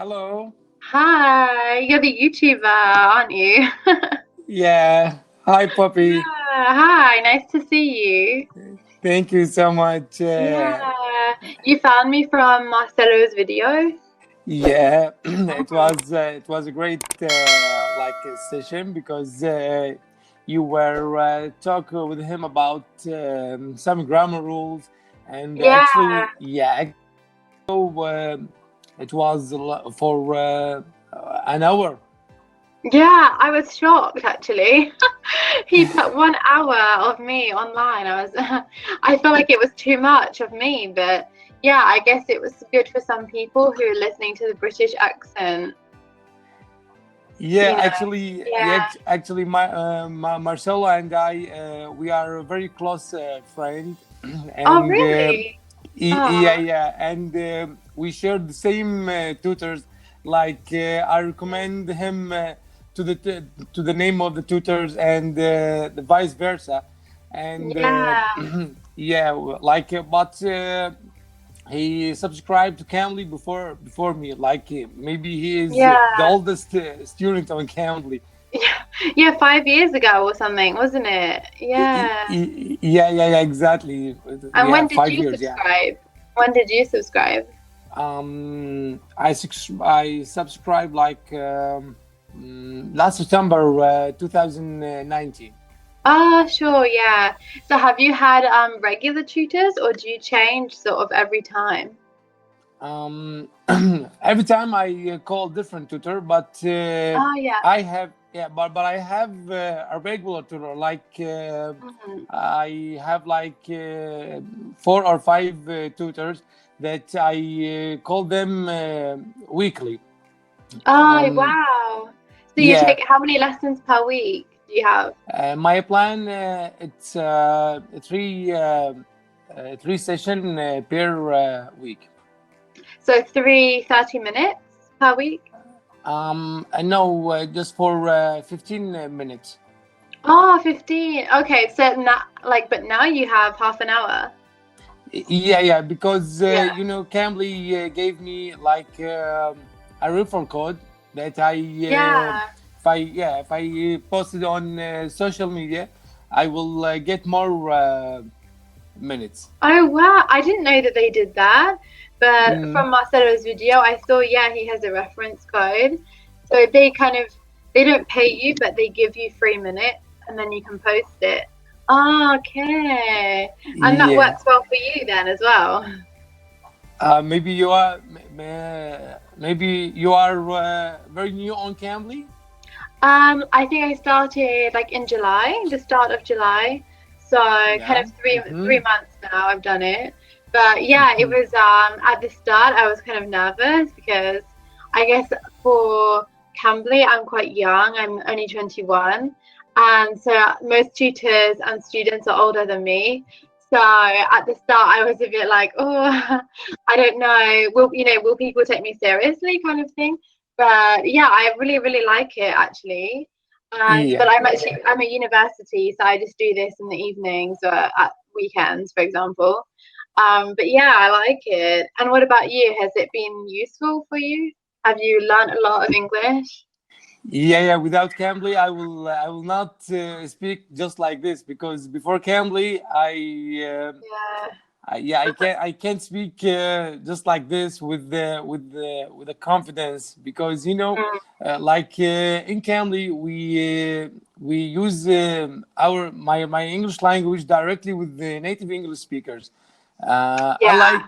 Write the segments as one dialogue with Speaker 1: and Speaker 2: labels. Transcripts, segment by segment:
Speaker 1: Hello.
Speaker 2: Hi, you're the YouTuber, aren't you?
Speaker 1: Yeah. Hi, puppy.
Speaker 2: Hi, nice to see
Speaker 1: Thank you so much.
Speaker 2: you. Yeah, you found me from Marcelo's video.
Speaker 1: Yeah,
Speaker 2: Mhm.
Speaker 1: it was a great session because you were talking with him about some grammar rules, and
Speaker 2: Yeah,
Speaker 1: actually, yeah, so it was for an hour.
Speaker 2: yeah, I was shocked actually. He put 1 hour of me online. I felt like it was too much of me, but yeah, I guess it was good for some people who are listening to the British accent,
Speaker 1: Yeah,
Speaker 2: you know. Yeah.
Speaker 1: actually, Marcelo and I, we are a very close friend,
Speaker 2: Oh,
Speaker 1: and
Speaker 2: really?
Speaker 1: yeah,
Speaker 2: Oh,
Speaker 1: yeah, and we share the same tutors. I recommend him to the name of the tutors, and the vice versa, and
Speaker 2: yeah.
Speaker 1: yeah, but. He subscribed to Cambly before me. Maybe he is the
Speaker 2: Yeah.
Speaker 1: oldest student on Cambly.
Speaker 2: Yeah, yeah, 5 years ago or something, wasn't it? Yeah.
Speaker 1: Yeah, yeah, yeah, exactly.
Speaker 2: And
Speaker 1: Yeah,
Speaker 2: when did
Speaker 1: 5
Speaker 2: you
Speaker 1: years. Yeah.
Speaker 2: subscribe? When did you subscribe?
Speaker 1: I subscribed last September 2019.
Speaker 2: Ah, sure, yeah. So have you had regular tutors or do you change sort of every time?
Speaker 1: Every time I call different tutor, but
Speaker 2: Oh, yeah.
Speaker 1: I have yeah, but I have a regular tutor.
Speaker 2: Mhm.
Speaker 1: I have 4 or 5 tutors that I call them weekly.
Speaker 2: Oh,
Speaker 1: Um,
Speaker 2: wow. So you
Speaker 1: yeah,
Speaker 2: take how many lessons per week do you have?
Speaker 1: my plan it's three session per week.
Speaker 2: So three 30 minutes per week?
Speaker 1: No, just for 15 minutes.
Speaker 2: Oh, 15. Okay, so now, but now you have half an hour.
Speaker 1: Yeah, yeah, because
Speaker 2: Yeah.
Speaker 1: Cambly gave me a referral code that
Speaker 2: Yeah.
Speaker 1: if I post it on social media, I will get more minutes.
Speaker 2: Oh wow, I didn't know that they did that. But
Speaker 1: Mm,
Speaker 2: from Marcelo's video, I saw, yeah, he has a reference code. So they don't pay you, but they give you 3 minutes and then you can post it. Oh, okay. And that
Speaker 1: yeah,
Speaker 2: works well for you then as well.
Speaker 1: maybe you are maybe you are very new on Cambly.
Speaker 2: I think I started like in July, the start of July. So kind
Speaker 1: Yeah.
Speaker 2: of three
Speaker 1: Mm-hmm.
Speaker 2: 3 months now I've done it. But yeah, it
Speaker 1: Mm-hmm.
Speaker 2: was at the start I was kind of nervous because I guess for Cambly I'm quite young. I'm only 21. And so most tutors and students are older than me. So at the start I was a bit like, oh, I don't know, will people take me seriously kind of thing. But yeah, I really, really like it actually. But
Speaker 1: Yeah.
Speaker 2: I'm at university, so I just do this in the evenings or at weekends, for example. But yeah, I like it. And what about you? Has it been useful for you? Have you learned a lot of English?
Speaker 1: Yeah, yeah. Without Cambly, I will not speak just like this because before Cambly,
Speaker 2: Yeah.
Speaker 1: I can't speak just like this with the confidence because
Speaker 2: Mm,
Speaker 1: in Cambly we use our my English language directly with the native English speakers.
Speaker 2: yeah.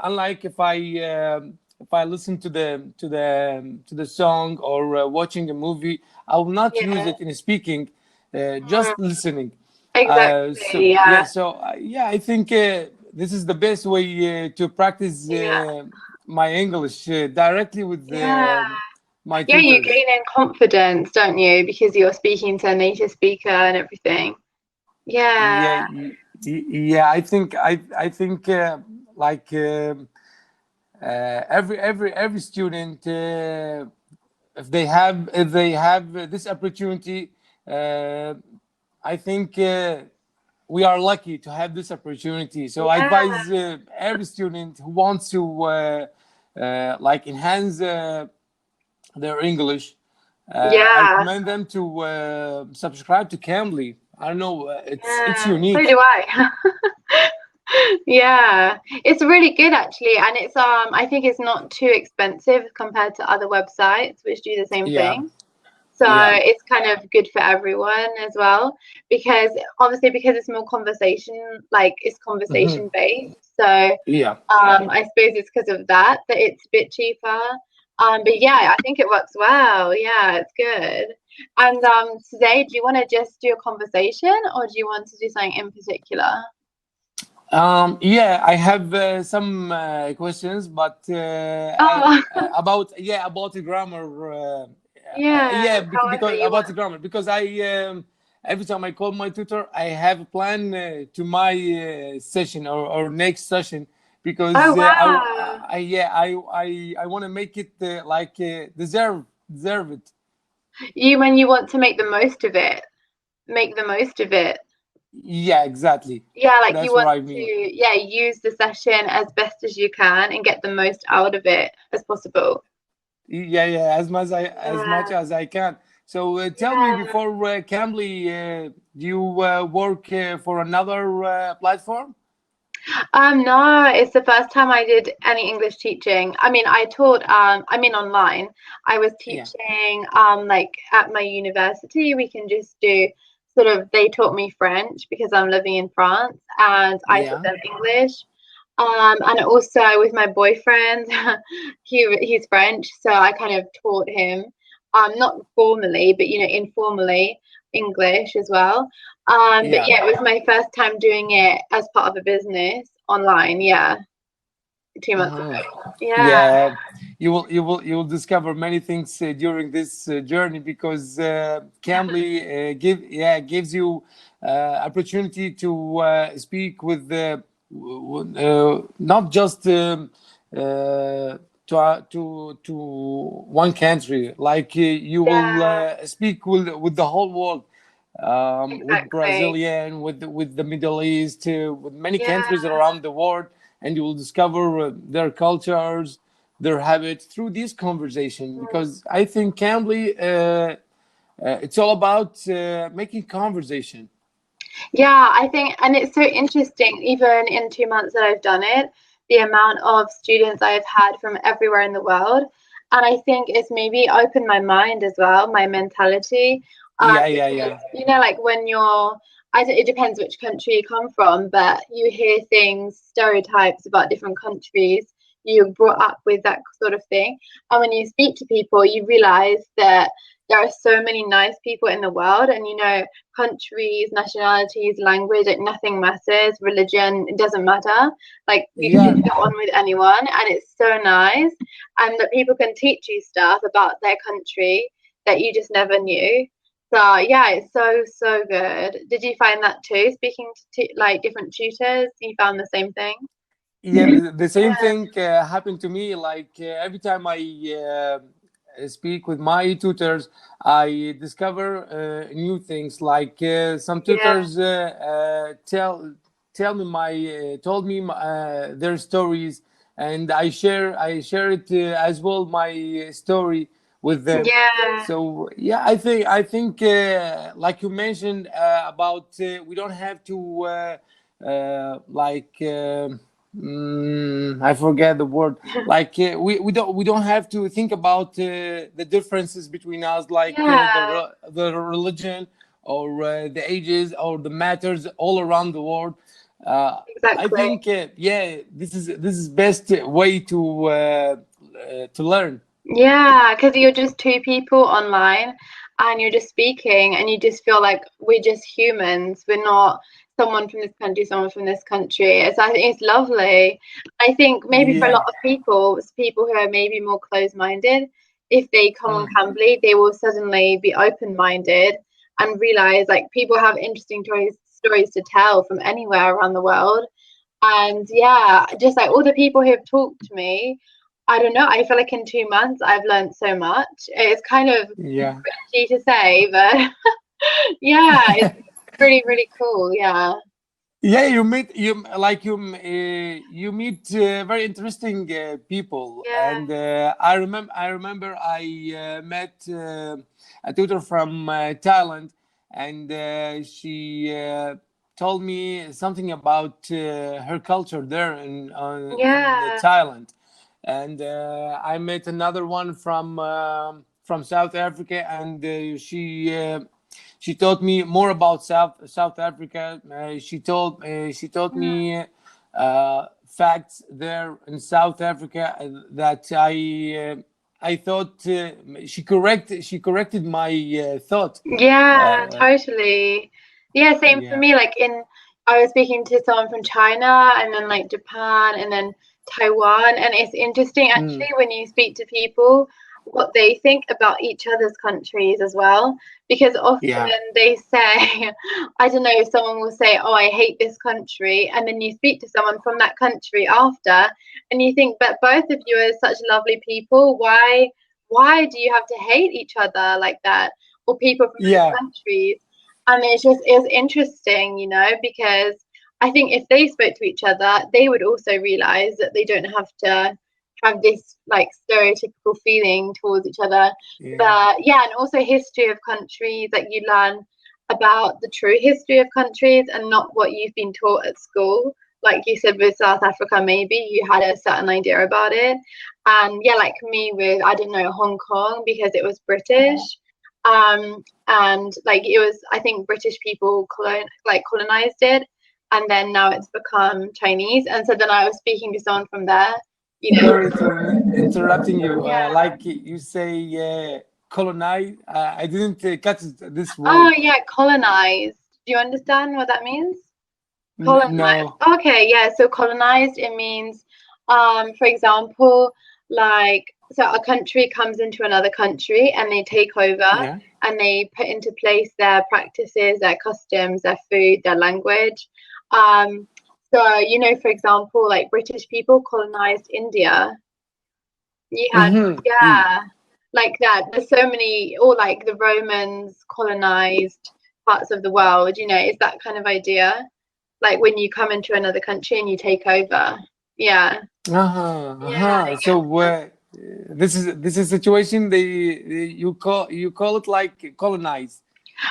Speaker 1: Unlike if I listen to the song or watching a movie, I will not use
Speaker 2: Yeah.
Speaker 1: it in speaking, just
Speaker 2: Mm,
Speaker 1: listening.
Speaker 2: exactly. Yeah.
Speaker 1: Yeah, I think this is the best way to practice
Speaker 2: Yeah.
Speaker 1: my English directly with
Speaker 2: Yeah.
Speaker 1: my
Speaker 2: Yeah, you
Speaker 1: tutors.
Speaker 2: gain in confidence, don't you? Because you're speaking to a native speaker and everything.
Speaker 1: Yeah,
Speaker 2: Yeah.
Speaker 1: yeah. I think like every student if they have this opportunity, uh, I think we are lucky to have this opportunity. So I
Speaker 2: Yeah.
Speaker 1: advise every student who wants like enhance their English, I
Speaker 2: Yeah.
Speaker 1: recommend them to subscribe to Cambly. I don't know, it's
Speaker 2: Yeah. So
Speaker 1: unique.
Speaker 2: do I. Yeah, it's really good actually, and it's I think it's not too expensive compared to other websites which do the same
Speaker 1: Yeah,
Speaker 2: thing. So
Speaker 1: yeah,
Speaker 2: it's kind of good for everyone as well, because obviously because it's more conversation, like it's
Speaker 1: hmm,
Speaker 2: conversation based. So
Speaker 1: yeah.
Speaker 2: I suppose it's because of that that it's a bit cheaper. But yeah, I think it works well. Yeah, it's good. And today, do you want to just do a conversation, or do you want to do something in particular?
Speaker 1: Yeah, I have some questions, but
Speaker 2: Oh,
Speaker 1: about the grammar.
Speaker 2: yeah. However
Speaker 1: Because
Speaker 2: you
Speaker 1: about the
Speaker 2: want.
Speaker 1: grammar, because I every time I call my tutor, I have a plan to my session or next session,
Speaker 2: Oh
Speaker 1: because
Speaker 2: wow.
Speaker 1: I want to make it like deserve it.
Speaker 2: You when you want to make the most of it, make the most of it.
Speaker 1: Yeah, exactly.
Speaker 2: Yeah, like you
Speaker 1: That's what
Speaker 2: want
Speaker 1: I
Speaker 2: to,
Speaker 1: mean.
Speaker 2: yeah, use the session as best as you can and get the most out of it as possible.
Speaker 1: Yeah, as much
Speaker 2: Yeah,
Speaker 1: as I can. So tell me,
Speaker 2: yeah.
Speaker 1: before Cambly, do you work for another platform?
Speaker 2: No, it's the first time I did any English teaching. I mean, online. I was
Speaker 1: Yeah,
Speaker 2: teaching, like at my university, we can just do sort of, they taught me French because I'm living in France, and I taught
Speaker 1: yeah,
Speaker 2: them English. And also with my boyfriend, he's French, so I kind of taught him, not formally, but informally English as well. But
Speaker 1: yeah.
Speaker 2: yeah, it was my first time doing it as part of a business online. Yeah, 2 months
Speaker 1: Uh-huh.
Speaker 2: ago. Yeah,
Speaker 1: Yeah, you will discover many things during this journey, because Cambly gives you opportunity to speak with not just to one country, like you will
Speaker 2: yeah,
Speaker 1: speak with the whole world, with
Speaker 2: exactly.
Speaker 1: Brazilian, with the Middle East, with many
Speaker 2: Yeah.
Speaker 1: countries around the world, and you will discover their cultures, their habits through this conversation. Because I think Cambly, it's all about making conversation.
Speaker 2: Yeah, I think, and it's so interesting, even in 2 months that I've done it, the amount of students I've had from everywhere in the world. And I think it's maybe opened my mind as well, my mentality. Because,
Speaker 1: Yeah,
Speaker 2: like when it depends which country you come from, but you hear things, stereotypes about different countries. You're brought up with that sort of thing. And when you speak to people, you realize that there are so many nice people in the world, and countries, nationalities, language, like nothing matters, religion, it doesn't matter. Like you can
Speaker 1: yeah,
Speaker 2: just get on with anyone, and it's so nice. And that people can teach you stuff about their country that you just never knew. So yeah, it's so good. Did you find that too? Speaking to like different tutors, you found the same thing?
Speaker 1: yeah. The same
Speaker 2: Yeah,
Speaker 1: thing happened to me. Like every time I speak with my tutors, I discover new things. Like some
Speaker 2: yeah,
Speaker 1: tutors tell me my told me their stories, and I share it as well, my story with them.
Speaker 2: yeah,
Speaker 1: So yeah, I think like you mentioned about we don't have to like. I forget the word. Like we don't have to think about the differences between us, like
Speaker 2: yeah,
Speaker 1: the religion, or the ages, or the matters all around the world. I
Speaker 2: exactly.
Speaker 1: think this is best way to learn.
Speaker 2: Yeah, because you're just two people online and you're just speaking and you just feel like we're just humans. We're not someone from this country, someone from this country. So I think it's lovely. I think maybe for a lot
Speaker 1: Yeah.
Speaker 2: of people, it's people who are maybe more closed-minded, if they come on
Speaker 1: Mm.
Speaker 2: Cambly, they will suddenly be open-minded and realize like people have interesting stories to tell from anywhere around the world. And yeah, just like all the people who have talked to me, I don't know. I feel like in 2 months I've learned so much. It's kind of
Speaker 1: Yeah.
Speaker 2: cringy to say, but yeah, it's really, really cool. Yeah.
Speaker 1: Yeah, you meet very interesting people,
Speaker 2: Yeah.
Speaker 1: and I remember I met a tutor from Thailand, and she told me something about her culture there in
Speaker 2: Yeah.
Speaker 1: Thailand, and I met another one from South Africa, and she taught me more about South Africa. She taught me facts there in South Africa that I thought she corrected my thought.
Speaker 2: Yeah,
Speaker 1: Uh,
Speaker 2: totally. Yeah, same for
Speaker 1: yeah.
Speaker 2: me. I was speaking to someone from China and then like Japan and then Taiwan. And it's interesting
Speaker 1: Mm.
Speaker 2: actually when you speak to people what they think about each other's countries as well. Because often
Speaker 1: Yeah.
Speaker 2: they say, I don't know, someone will say, "Oh, I hate this country." And then you speak to someone from that country after and you think, but both of you are such lovely people. Why do you have to hate each other like that? Or people from those
Speaker 1: Yeah.
Speaker 2: countries. And it's interesting, because I think if they spoke to each other, they would also realize that they don't have to have this like stereotypical feeling towards each other.
Speaker 1: Yeah.
Speaker 2: But yeah, and also history of countries, that you learn about the true history of countries and not what you've been taught at school. Like you said with South Africa, maybe you had a certain idea about it. And yeah, like me with, I don't know, Hong Kong, because it was British. And like it was, I think British people colonized it, and then now it's become Chinese. And so then I was speaking to someone from there, you know.
Speaker 1: Sorry to interrupting you.
Speaker 2: Yeah.
Speaker 1: Like you say, colonize. I didn't catch this
Speaker 2: Oh
Speaker 1: word.
Speaker 2: yeah, colonized. Do you understand what that means? Colonized.
Speaker 1: No.
Speaker 2: Okay, yeah. So colonized, it means, for example, like, so a country comes into another country and they take over
Speaker 1: Yeah.
Speaker 2: and they put into place their practices, their customs, their food, their language. Um, so, for example, like British people colonized India. You had,
Speaker 1: Mm-hmm.
Speaker 2: yeah, like that. There's so many, or like the Romans colonized parts of the world, it's that kind of idea, like when you come into another country and you take over. Yeah.
Speaker 1: Uh-huh.
Speaker 2: Yeah.
Speaker 1: Uh-huh. So this is a situation you call it like colonize.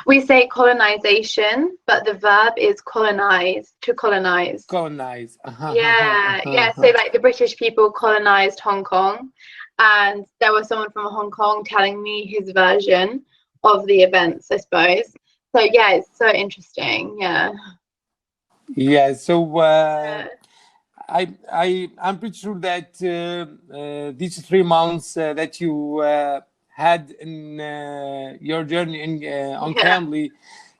Speaker 2: We say colonization, but the verb is colonize, to colonize.
Speaker 1: Colonize. Uh-huh. Uh-huh.
Speaker 2: Yeah.
Speaker 1: Uh-huh.
Speaker 2: Yeah. So
Speaker 1: Uh-huh.
Speaker 2: like the British people colonized Hong Kong, and there was someone from Hong Kong telling me his version of the events, I suppose. So yeah, it's so interesting. Yeah.
Speaker 1: Yeah. So
Speaker 2: Yeah.
Speaker 1: I'm pretty sure that these 3 months that you had in your journey on
Speaker 2: Yeah.
Speaker 1: Cambly,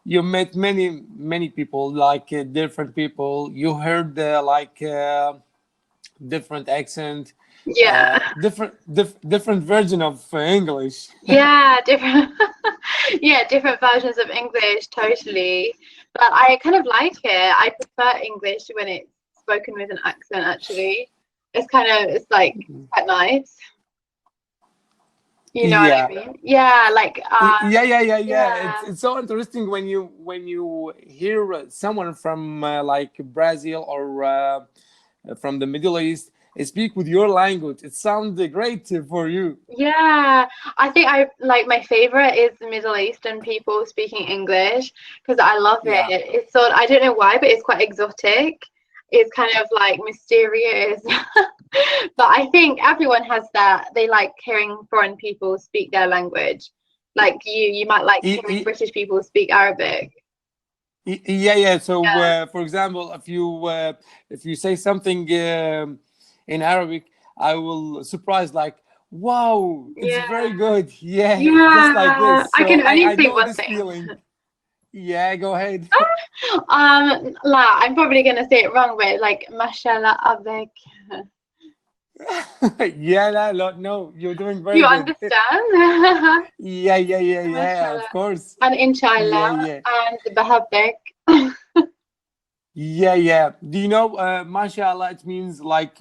Speaker 1: you met many people, like different people. You heard different accent,
Speaker 2: Yeah.
Speaker 1: different version of English.
Speaker 2: Yeah, different yeah, different versions of English, totally. But I kind of like it. I prefer English when it's spoken with an accent, actually. It's like quite nice. You know what I
Speaker 1: Yeah.
Speaker 2: mean? Yeah, like
Speaker 1: Yeah. It's
Speaker 2: yeah.
Speaker 1: it's so interesting when you hear someone from like Brazil or from the Middle East speak with your language. It sounds great for you.
Speaker 2: Yeah, I think I like my favorite is the Middle Eastern people speaking English because I love it.
Speaker 1: Yeah.
Speaker 2: I don't know why, but it's quite exotic. It's kind of like mysterious. But I think everyone has that. They like hearing foreign people speak their language. Like you might like
Speaker 1: E-
Speaker 2: hearing
Speaker 1: e-
Speaker 2: British people speak Arabic.
Speaker 1: yeah. So,
Speaker 2: Yeah.
Speaker 1: for example, if you say something in Arabic, I will surprise like, "Wow, it's
Speaker 2: Yeah.
Speaker 1: very good." Yeah, just like
Speaker 2: Yeah.
Speaker 1: this.
Speaker 2: I
Speaker 1: So
Speaker 2: can only
Speaker 1: I
Speaker 2: say
Speaker 1: know
Speaker 2: one
Speaker 1: this
Speaker 2: thing.
Speaker 1: feeling. Yeah, go ahead.
Speaker 2: I'm probably gonna say it wrong, but like mashallah avec.
Speaker 1: Yeah, no, you're doing very
Speaker 2: You
Speaker 1: good.
Speaker 2: understand?
Speaker 1: Yeah. Of
Speaker 2: Mashallah.
Speaker 1: course.
Speaker 2: And
Speaker 1: Yeah,
Speaker 2: inshallah
Speaker 1: yeah.
Speaker 2: and bahabek.
Speaker 1: Yeah. Do you know, mashallah, it means like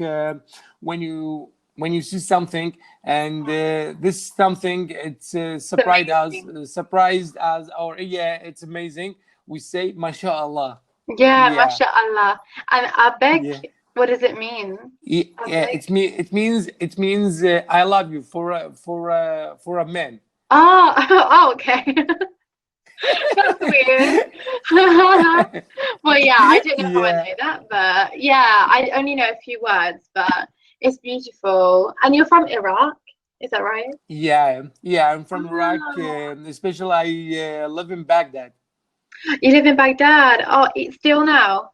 Speaker 1: when you see something and this something it's
Speaker 2: It's amazing.
Speaker 1: surprised us, or yeah, it's amazing. We say mashallah.
Speaker 2: Yeah,
Speaker 1: Yeah,
Speaker 2: mashallah. And abek,
Speaker 1: yeah.
Speaker 2: what does it mean?
Speaker 1: Yeah,
Speaker 2: Abek.
Speaker 1: it means I love you for a man.
Speaker 2: Oh, oh, okay. That's weird. Well, yeah, I don't know how I
Speaker 1: Yeah,
Speaker 2: know that, but yeah, I only know a few words, but it's beautiful. And you're from Iraq, is that right?
Speaker 1: yeah. I'm from Iraq.
Speaker 2: Oh,
Speaker 1: Especially, I live in Baghdad.
Speaker 2: you live in Baghdad. Oh, it's still now.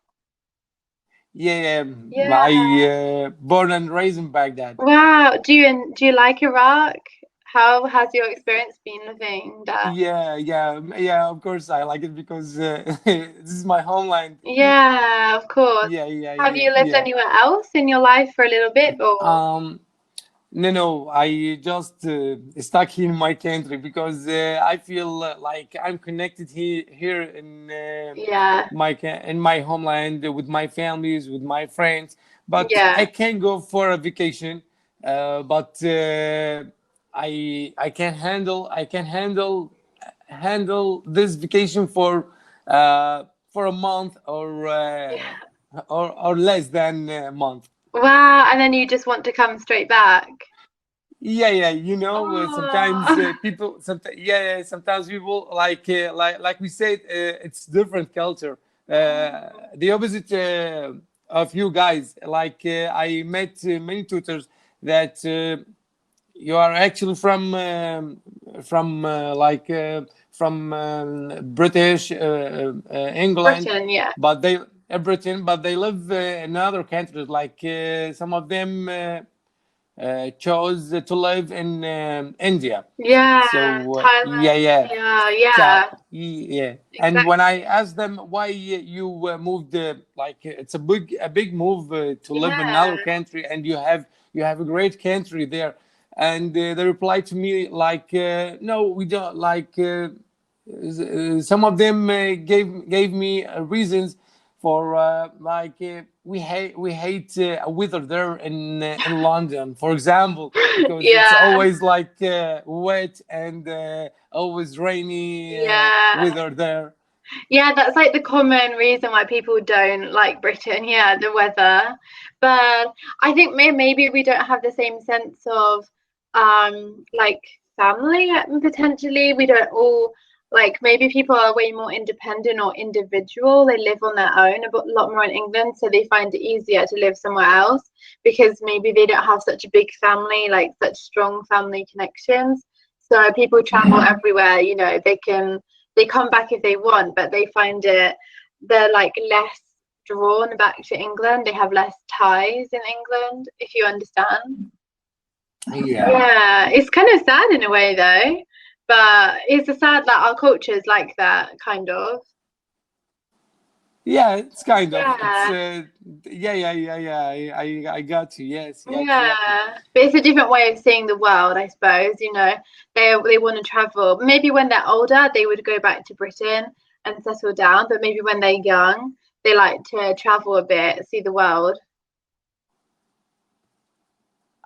Speaker 1: Yeah,
Speaker 2: Yeah.
Speaker 1: I born and raised in Baghdad.
Speaker 2: Wow. Do you like Iraq? How has your experience been living there?
Speaker 1: Yeah. Of course, I like it because this is my homeland.
Speaker 2: Yeah, of course. Have you lived
Speaker 1: Yeah.
Speaker 2: anywhere else in your life for a little bit or?
Speaker 1: Um, no. I just stuck here in my country because I feel like I'm connected here
Speaker 2: Yeah,
Speaker 1: in my homeland with my families, with my friends. But I
Speaker 2: yeah.
Speaker 1: can go for a vacation. But I can handle this vacation for a month or less than a month.
Speaker 2: Wow, and then you just want to come straight back.
Speaker 1: Yeah. Sometimes
Speaker 2: Oh,
Speaker 1: sometimes people like we said, it's different culture. The opposite of you guys. Like I met many tutors that you are actually from British England,
Speaker 2: Britain, yeah.
Speaker 1: but they Britain, but they live in other countries. Like some of them chose to live in India.
Speaker 2: Yeah,
Speaker 1: So
Speaker 2: Thailand. Yeah,
Speaker 1: so,
Speaker 2: yeah,
Speaker 1: yeah. And when
Speaker 2: exactly.
Speaker 1: I asked them why you moved, it's a big move to live in
Speaker 2: Yeah,
Speaker 1: another country, and you have a great country there, and they replied to me like, no, we don't like. Some of them gave me reasons for we hate weather there in London, for example, because it's
Speaker 2: yeah,
Speaker 1: always like wet and always rainy
Speaker 2: yeah.
Speaker 1: weather there.
Speaker 2: Yeah, that's like the common reason why people don't like Britain. Yeah, the weather. But I think maybe we don't have the same sense of like family potentially. We don't all like maybe people are way more independent or individual. They live on their own a lot more in England, so they find it easier to live somewhere else because maybe they don't have such a big family, like such strong family connections. So people travel everywhere, they come back if they want, but they find they're like less drawn back to England. They have less ties in England, if you understand.
Speaker 1: Yeah,
Speaker 2: Yeah, it's kind of sad in a way though, but it's a sad that our culture is like that kind of.
Speaker 1: yeah, it's kind of it's
Speaker 2: Yeah,
Speaker 1: yeah. I got you. Yes, yeah, exactly.
Speaker 2: yeah, but it's a different way of seeing the world, I suppose. They want to travel. Maybe when they're older, they would go back to Britain and settle down. But maybe when they're young, they like to travel a bit, see the world.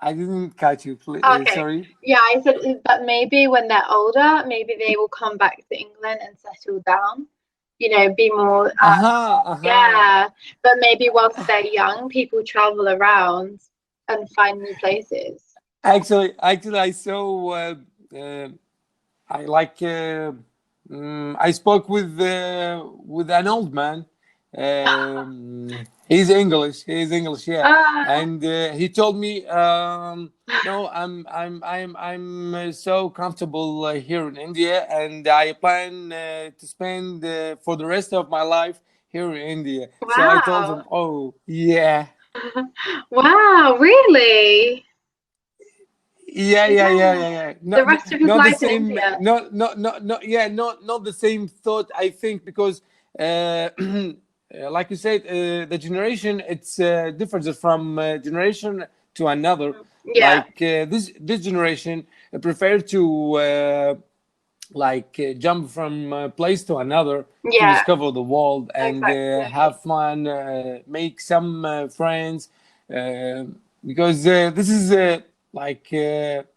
Speaker 1: I didn't catch you.
Speaker 2: Okay,
Speaker 1: Sorry.
Speaker 2: yeah, I said that maybe when they're older, maybe they will come back to England and settle down. Be more.
Speaker 1: Uh-huh, uh-huh.
Speaker 2: Yeah, but maybe whilst they're young, people travel around and find new places.
Speaker 1: Actually, I saw. Uh, I like. I spoke with an old man. He's English, yeah,
Speaker 2: Ah,
Speaker 1: and he told me, "No, I'm so comfortable here in India, and I plan to spend for the rest of my life here in India." So I told
Speaker 2: wow.
Speaker 1: him, "Oh, yeah."
Speaker 2: Wow, really?
Speaker 1: Yeah.
Speaker 2: The
Speaker 1: Not,
Speaker 2: rest of his
Speaker 1: not the
Speaker 2: life in
Speaker 1: same.
Speaker 2: India.
Speaker 1: Not. Yeah, not the same thought. I think because, like you said, the generation it's differs from generation to another.
Speaker 2: Yeah,
Speaker 1: Like this generation prefer to jump from place to another to
Speaker 2: yeah,
Speaker 1: discover the world and
Speaker 2: exactly.
Speaker 1: have fun, make some friends, uh, because this is like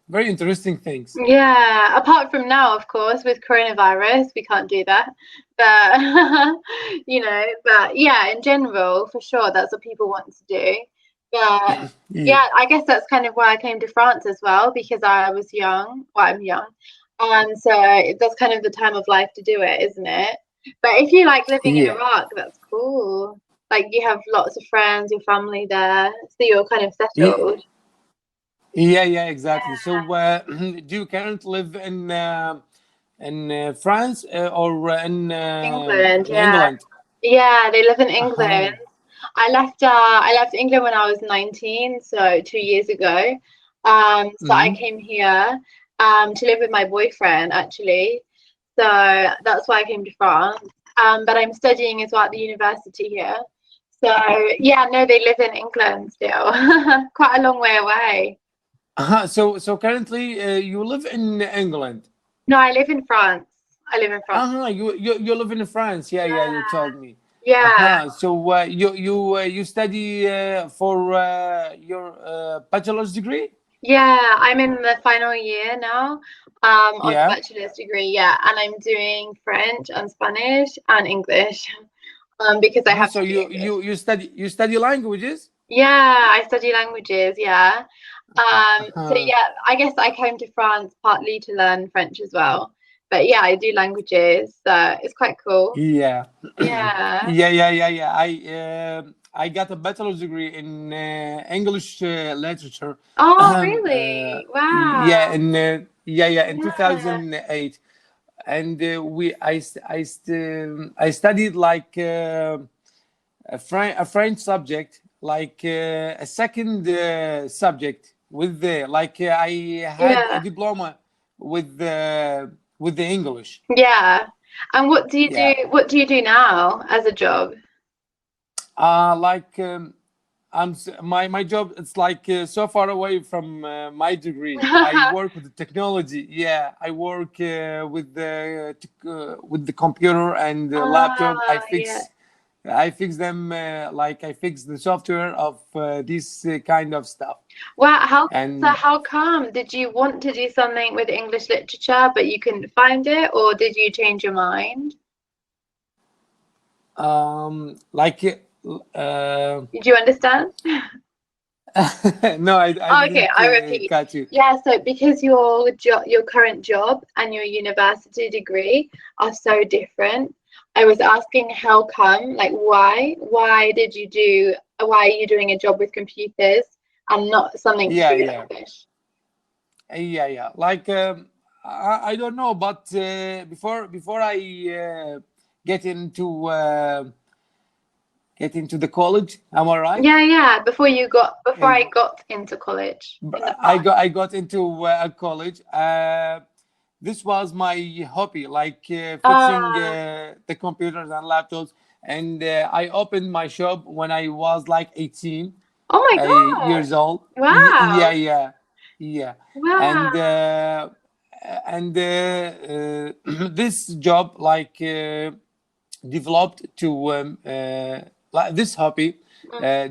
Speaker 1: very interesting things.
Speaker 2: Yeah, apart from now, of course, with coronavirus, we can't do that. But but yeah, in general, for sure, that's what people want to do. But
Speaker 1: Yeah,
Speaker 2: yeah, I guess that's kind of why I came to France as well, because I was young. Well, I'm young, and so that's kind of the time of life to do it, isn't it? But if you like living in
Speaker 1: yeah,
Speaker 2: Iraq, that's cool. Like you have lots of friends, your family there, so you're kind of
Speaker 1: yeah,
Speaker 2: settled.
Speaker 1: yeah, exactly. So, do you currently live in France or
Speaker 2: England,
Speaker 1: in
Speaker 2: yeah.
Speaker 1: England?
Speaker 2: Yeah, they live in England.
Speaker 1: Uh-huh.
Speaker 2: I left England when I was 19, so 2 years ago. So I
Speaker 1: Hmm.
Speaker 2: came here to live with my boyfriend actually. So that's why I came to France. But I'm studying as well at the university here. So yeah, no, they live in England still. Quite a long way away.
Speaker 1: So currently you live in England.
Speaker 2: No, I live in France. I live in France.
Speaker 1: You live in France. Yeah, you
Speaker 2: Yeah.
Speaker 1: told me.
Speaker 2: Yeah.
Speaker 1: So you study for your bachelor's degree?
Speaker 2: Yeah, I'm in the final year now, on the
Speaker 1: Yeah.
Speaker 2: bachelor's degree, yeah, and I'm doing French and Spanish and English, because I have
Speaker 1: So
Speaker 2: to do English.
Speaker 1: you study languages?
Speaker 2: Yeah, I study languages, yeah. So
Speaker 1: Uh-huh.
Speaker 2: yeah, I guess I came to France partly to learn French as well. But yeah, I do languages, so it's quite cool.
Speaker 1: Yeah.
Speaker 2: Yeah.
Speaker 1: Yeah. I got a bachelor's degree in English literature.
Speaker 2: Oh,
Speaker 1: Uh,
Speaker 2: really? Wow.
Speaker 1: yeah, in
Speaker 2: Yeah.
Speaker 1: 2008. And I studied like a French subject, like a second subject with the like I had a
Speaker 2: Yeah.
Speaker 1: diploma with the English.
Speaker 2: Yeah. And what do you
Speaker 1: Yeah.
Speaker 2: do? What do you do now as a job?
Speaker 1: Like my job, it's like so far away from my degree. I work with the technology. Yeah, I work with the computer and the laptop.
Speaker 2: Yeah.
Speaker 1: I fix them, like I fix the software of this kind of stuff.
Speaker 2: Wow, so
Speaker 1: And
Speaker 2: how come? Did you want to do something with English literature, but you couldn't find it, or did you change your mind?
Speaker 1: like uh,
Speaker 2: Did you understand?
Speaker 1: no, I
Speaker 2: Okay,
Speaker 1: didn't
Speaker 2: I repeat.
Speaker 1: catch you.
Speaker 2: Yeah, so because your current job and your university degree are so different, I was asking how come, like why are you doing a job with computers and not something to
Speaker 1: Yeah,
Speaker 2: do with
Speaker 1: yeah.
Speaker 2: English?
Speaker 1: Yeah. Like I don't know, but before I get into uh, get into the college, am I right?
Speaker 2: Yeah, before I
Speaker 1: Uh,
Speaker 2: got into college in the
Speaker 1: I
Speaker 2: past.
Speaker 1: got into a college. This was my hobby, like fixing
Speaker 2: Ah,
Speaker 1: the computers and laptops. And I opened my shop when I was like 18
Speaker 2: oh my
Speaker 1: years
Speaker 2: gosh.
Speaker 1: old.
Speaker 2: Wow.
Speaker 1: Yeah.
Speaker 2: Wow.
Speaker 1: And this job like developed to like this hobby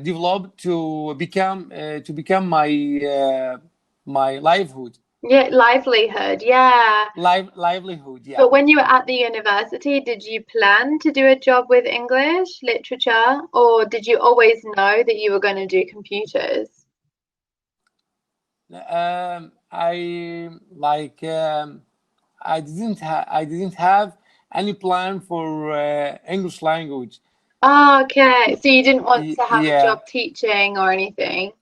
Speaker 1: developed to become my livelihood.
Speaker 2: Yeah, livelihood. Yeah.
Speaker 1: Livelihood, yeah.
Speaker 2: But when you were at the university, did you plan to do a job with English literature, or did you always know that you were going to do computers?
Speaker 1: I like I didn't have any plan for English language.
Speaker 2: Oh, okay. So you didn't want to have a
Speaker 1: Yeah.
Speaker 2: job teaching or anything?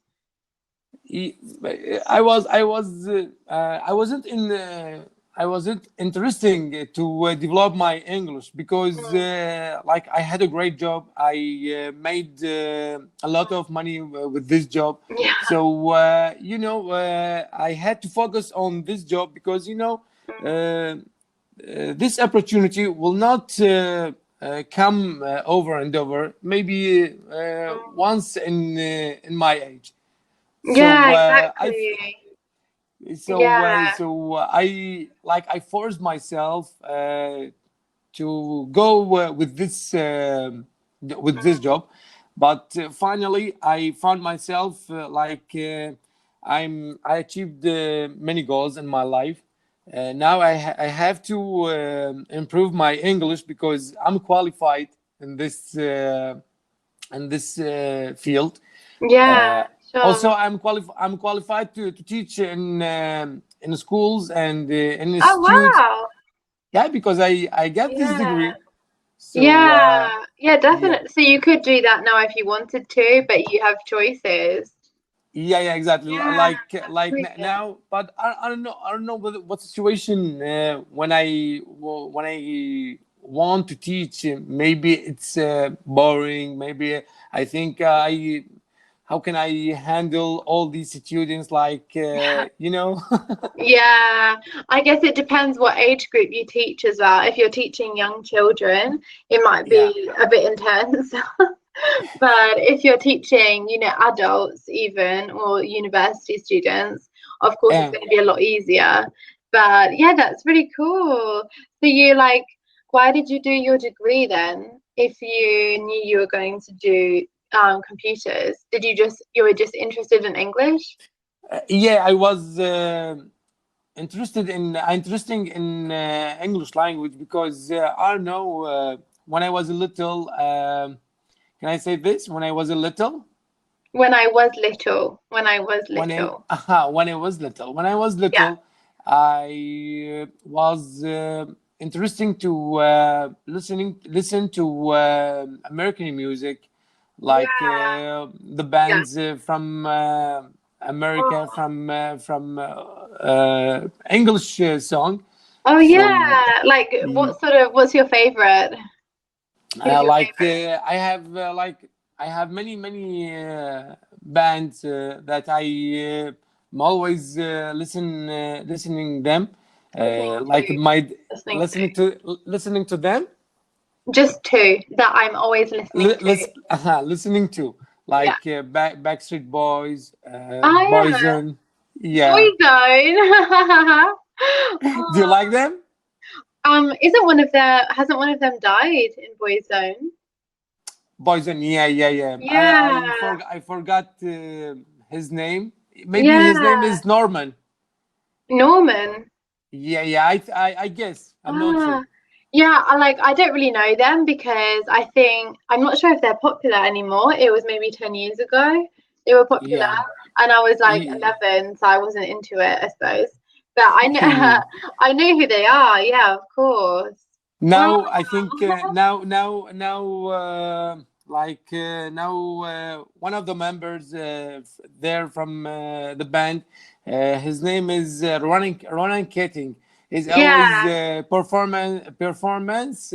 Speaker 1: I wasn't in I wasn't interesting to develop my English because
Speaker 2: Mm,
Speaker 1: like I had a great job. I made a lot of money with this job.
Speaker 2: yeah.
Speaker 1: So I had to focus on this job because this opportunity will not come over and over. Maybe once in my age.
Speaker 2: Yeah,
Speaker 1: So
Speaker 2: exactly. Yeah.
Speaker 1: I forced myself to go with this job, but finally I found myself I achieved many goals in my life. Now I have to improve my English because I'm qualified in this field.
Speaker 2: Yeah, sure.
Speaker 1: Also, I'm qualified to teach in schools and in
Speaker 2: Oh,
Speaker 1: institutes.
Speaker 2: wow.
Speaker 1: Yeah, because I got this
Speaker 2: Yeah.
Speaker 1: degree. So
Speaker 2: Yeah,
Speaker 1: yeah,
Speaker 2: definitely. So you could do that now if you wanted to, but you have choices.
Speaker 1: yeah, exactly.
Speaker 2: Yeah,
Speaker 1: Like
Speaker 2: brilliant.
Speaker 1: now, but I don't know. I don't know what situation when I want to teach. Maybe it's boring. Maybe I think I how can I handle all these students? Like you know.
Speaker 2: Yeah, I guess it depends what age group you teach as well. If you're teaching young children, it might
Speaker 1: Yeah.
Speaker 2: be a bit intense. But if you're teaching, adults even or university students, of course it's
Speaker 1: Yeah.
Speaker 2: going to be a lot easier. But yeah, that's really cool. So why did you do your degree then? If you knew you were going to do computers, you were just interested in English?
Speaker 1: Yeah, I was interesting in English language because I don't know when I was a little. Can I say this? When I was a little,
Speaker 2: When I was little. When I was
Speaker 1: when I
Speaker 2: little.
Speaker 1: when I was little, when I was
Speaker 2: Yeah.
Speaker 1: little, I was interesting to listen to American music, like
Speaker 2: Yeah.
Speaker 1: the
Speaker 2: Yeah.
Speaker 1: bands from America,
Speaker 2: Oh,
Speaker 1: from English song.
Speaker 2: oh
Speaker 1: So
Speaker 2: yeah. Like what's your favorite? Who's your
Speaker 1: like
Speaker 2: favorite?
Speaker 1: I have many bands that I am always listening them
Speaker 2: Listening
Speaker 1: like
Speaker 2: to.
Speaker 1: my
Speaker 2: Listening to.
Speaker 1: listening to them
Speaker 2: Just two that I'm always listening to.
Speaker 1: listening to
Speaker 2: Yeah.
Speaker 1: like Backstreet Boys,
Speaker 2: Oh yeah.
Speaker 1: Boyzone. Yeah.
Speaker 2: Boyzone.
Speaker 1: Do you
Speaker 2: Oh,
Speaker 1: like them?
Speaker 2: hasn't one of them died in Boyzone?
Speaker 1: Boyzone, yeah.
Speaker 2: Yeah.
Speaker 1: I forgot his name. Maybe his name
Speaker 2: Yeah.
Speaker 1: is Norman.
Speaker 2: Norman.
Speaker 1: Yeah. I guess. I'm not
Speaker 2: Ah,
Speaker 1: sure.
Speaker 2: yeah, I don't really know them because I'm not sure if they're popular anymore. It was maybe 10 years ago they were popular,
Speaker 1: Yeah.
Speaker 2: and I was like
Speaker 1: He-
Speaker 2: 11, so I wasn't into it, I suppose. But I know
Speaker 1: hmm.
Speaker 2: I know who they are. Yeah, of course. Wow.
Speaker 1: Now I think now one of the members there from the band, his name is Ronan Keating. He's always
Speaker 2: Yeah,
Speaker 1: performance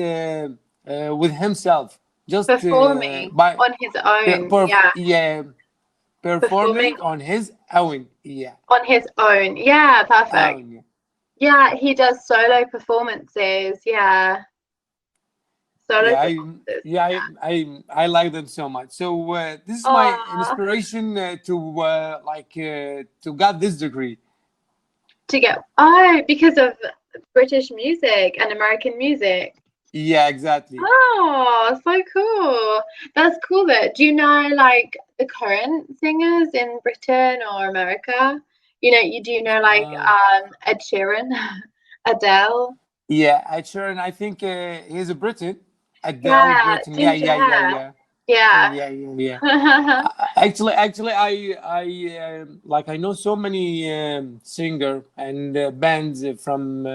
Speaker 1: with himself, just
Speaker 2: performing
Speaker 1: by
Speaker 2: on his own. Yeah,
Speaker 1: yeah,
Speaker 2: performing
Speaker 1: performing on his own. Yeah,
Speaker 2: on his own. Yeah, perfect.
Speaker 1: own.
Speaker 2: Yeah, he does solo performances. Yeah, solo
Speaker 1: Yeah,
Speaker 2: performances.
Speaker 1: I like them so much. So this is my
Speaker 2: Oh,
Speaker 1: inspiration to get this degree.
Speaker 2: because of British music and American music.
Speaker 1: Yeah, exactly.
Speaker 2: Oh, so cool. That's cool though. Do you know the current singers in Britain or America? You do know
Speaker 1: Um,
Speaker 2: Ed Sheeran, Adele?
Speaker 1: yeah, Ed Sheeran. I think he's a Briton. Adele,
Speaker 2: Yeah,
Speaker 1: Britain. Yeah,
Speaker 2: ginger
Speaker 1: yeah, yeah,
Speaker 2: hair.
Speaker 1: yeah,
Speaker 2: Yeah.
Speaker 1: yeah. Actually, I know so many singer and bands from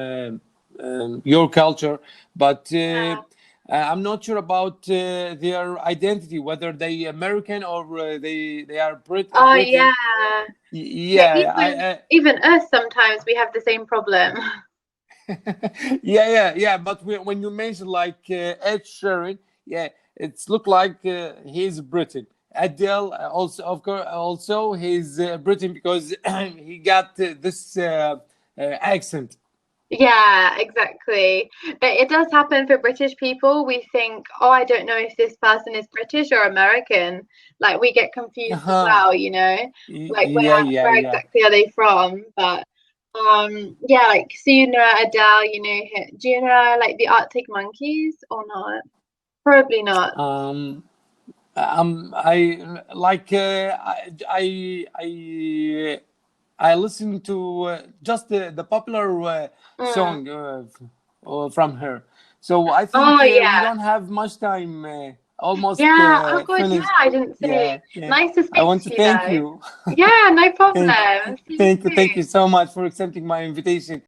Speaker 1: your culture, but I'm not sure about their identity, whether they American or they are
Speaker 2: Oh
Speaker 1: Britain.
Speaker 2: yeah. Yeah,
Speaker 1: Yeah,
Speaker 2: even us sometimes we have the same problem.
Speaker 1: yeah. But when you mention like Ed Sheeran, yeah, it's look like he's Britain. Adele also, of course, also he's Britain because he got this accent.
Speaker 2: Yeah, exactly. But it does happen for British people. We think, oh, I don't know if this person is British or American. Like we get confused as
Speaker 1: Uh-huh.
Speaker 2: well, like where
Speaker 1: Yeah.
Speaker 2: exactly are they from? But yeah, so Adele, do you know the Arctic Monkeys or not? Probably not.
Speaker 1: Um, I like I I listen to just the popular song from her. So I think we don't have much time. Almost
Speaker 2: oh God,
Speaker 1: finished.
Speaker 2: I didn't see.
Speaker 1: Yeah.
Speaker 2: Nice to speak
Speaker 1: I want
Speaker 2: to
Speaker 1: to
Speaker 2: you,
Speaker 1: thank
Speaker 2: though.
Speaker 1: you.
Speaker 2: Yeah, no problem. See you
Speaker 1: Thank you
Speaker 2: soon.
Speaker 1: so much for accepting my invitation.